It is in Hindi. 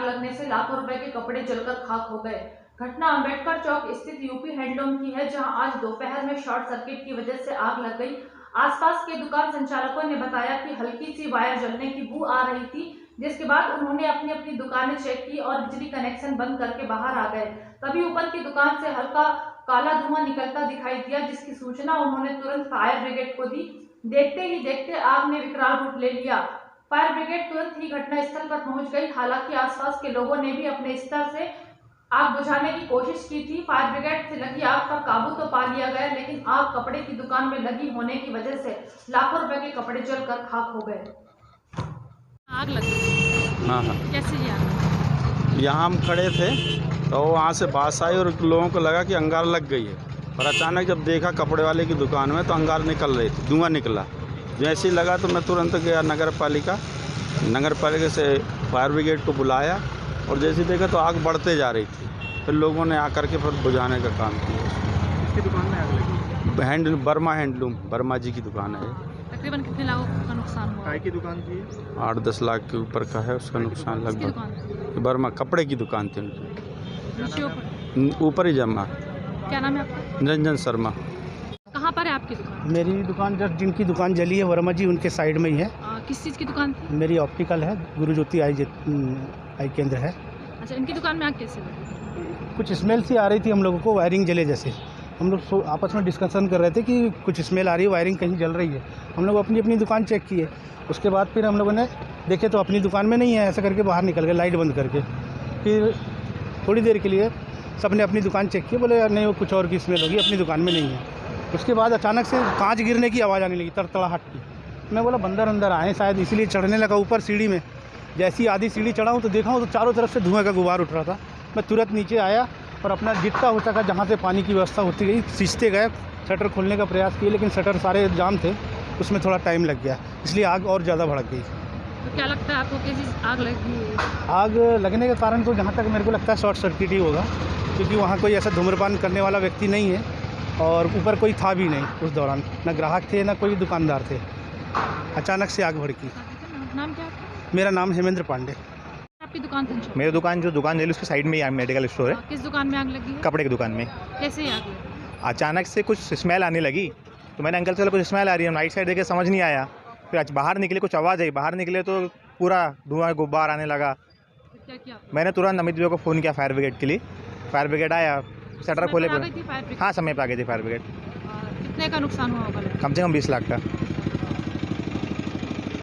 आग लगने से लाखों रुपए के कपड़े जलकर खाक हो गए। घटना अंबेडकर चौक स्थित यूपी हैंडलूम की है, जहां आज दोपहर में शॉर्ट सर्किट की वजह से आग लग गई। आसपास के दुकान संचालकों ने बताया कि हल्की सी वायर जलने की बू आ रही थी, जिसके बाद उन्होंने अपनी अपनी दुकानें चेक की और बिजली कनेक्शन बंद करके बाहर आ गए। तभी ऊपर की दुकान से हल्का काला धुआं निकलता दिखाई दिया, जिसकी सूचना उन्होंने तुरंत फायर ब्रिगेड को दी। देखते ही देखते आग ने विकराल रूप ले लिया। फायर ब्रिगेड तुरंत ही घटनास्थल पर पहुंच गई। हालांकि आसपास के लोगों ने भी अपने स्तर से आग बुझाने की कोशिश की थी। फायर ब्रिगेड से लगी आग पर काबू तो पा लिया गया, लेकिन आग कपड़े की दुकान में लगी होने की वजह से लाखों रुपए के कपड़े जलकर खाक हो गए। आग लगी? हाँ हाँ, कैसे ये आग? यहाँ हम खड़े थे तो वहाँ से बास आई और लोगों को लगा कि अंगार लग गई है, पर अचानक जब देखा कपड़े वाले की दुकान में तो अंगार निकल रही थी, धुआं निकला। जैसे ही लगा तो मैं तुरंत गया नगर पालिका से फायर ब्रिगेड को बुलाया और जैसे ही देखा तो आग बढ़ते जा रही थी। फिर लोगों ने आकर के फिर बुझाने का काम किया। किसकी दुकान में आग लगी? बर्मा हैंडलूम, वर्मा जी की दुकान है। तकरीबन कितने लाखों का नुकसान हुआ? काय की दुकान थी? 8-10 लाख के ऊपर का है उसका नुकसान किसकी लगभग। दुकान? बर्मा कपड़े की दुकान थी उनकी, नीचे ऊपर? ऊपर ही जमा। क्या नाम है आपका? निरंजन शर्मा। कहाँ पर है आपकी दुकान? मेरी दुकान जब जिनकी दुकान जली है वर्मा जी, उनके साइड में ही है। किस चीज़ की दुकान थी? मेरी ऑप्टिकल है, गुरु ज्योति आई केंद्र है। अच्छा, इनकी दुकान में आग कैसे लगी? कुछ स्मेल सी आ रही थी हम लोगों को, वायरिंग जले जैसे। हम लोग आपस में डिस्कशन कर रहे थे कि कुछ स्मेल आ रही है, वायरिंग कहीं जल रही है। हम लोग अपनी अपनी दुकान चेक किए। उसके बाद फिर हम लोगों ने देखे तो अपनी दुकान में नहीं है, ऐसा करके बाहर निकल गए लाइट बंद करके। फिर थोड़ी देर के लिए सबने अपनी दुकान चेक की, बोले यार नहीं वो कुछ और की स्मेल होगी, अपनी दुकान में नहीं है। उसके बाद अचानक से कांच गिरने की आवाज़ आने लगी, तड़तड़ाहट की। मैं बोला बंदर अंदर आए शायद, इसलिए चढ़ने लगा ऊपर सीढ़ी में। जैसी ही आधी सीढ़ी चढ़ा हूँ तो देखा हूँ तो चारों तरफ से धुआं का गुबार उठ रहा था। मैं तुरंत नीचे आया और अपना जितना हो सका जहाँ से पानी की व्यवस्था होती गई सींचते गए। शटर खोलने का प्रयास किए, लेकिन शटर सारे जाम थे, उसमें थोड़ा टाइम लग गया, इसलिए आग और ज़्यादा भड़क गई। तो क्या लगता है आपको कैसी आग लगी? आग लगने का कारण तो जहाँ तक मेरे को लगता है शॉर्ट सर्किट ही होगा, क्योंकि वहाँ कोई ऐसा धूम्रपान करने वाला व्यक्ति नहीं है और ऊपर कोई था भी नहीं उस दौरान, ना ग्राहक थे ना कोई दुकानदार थे। अचानक से आग भड़की। नाम क्या आपका? मेरा नाम हेमेंद्र पांडे। आपकी दुकान से? मेरी दुकान जो दुकान जली उसके साइड में ही मेडिकल स्टोर है। किस दुकान में आग लगी है? कपड़े की दुकान में। कैसे ये आग लगी? अचानक से कुछ स्मेल आने लगी तो मैंने अंकल से कुछ स्मेल आ रही है, राइट साइड देखे समझ नहीं आया। फिर आज बाहर निकले, कुछ आवाज़ आई, बाहर निकले तो पूरा धुआं गुब्बार आने लगा। तो क्या किया? मैंने तुरंत अमित भैया को फ़ोन किया फायर ब्रिगेड के लिए। फायर ब्रिगेड आया, शटर खोले। समय पर आ गई थी फायर ब्रिगेड? हाँ, समय पर आ गई थी फायर ब्रिगेड। कितने का नुकसान हुआ होगा? कम से कम 20 लाख का।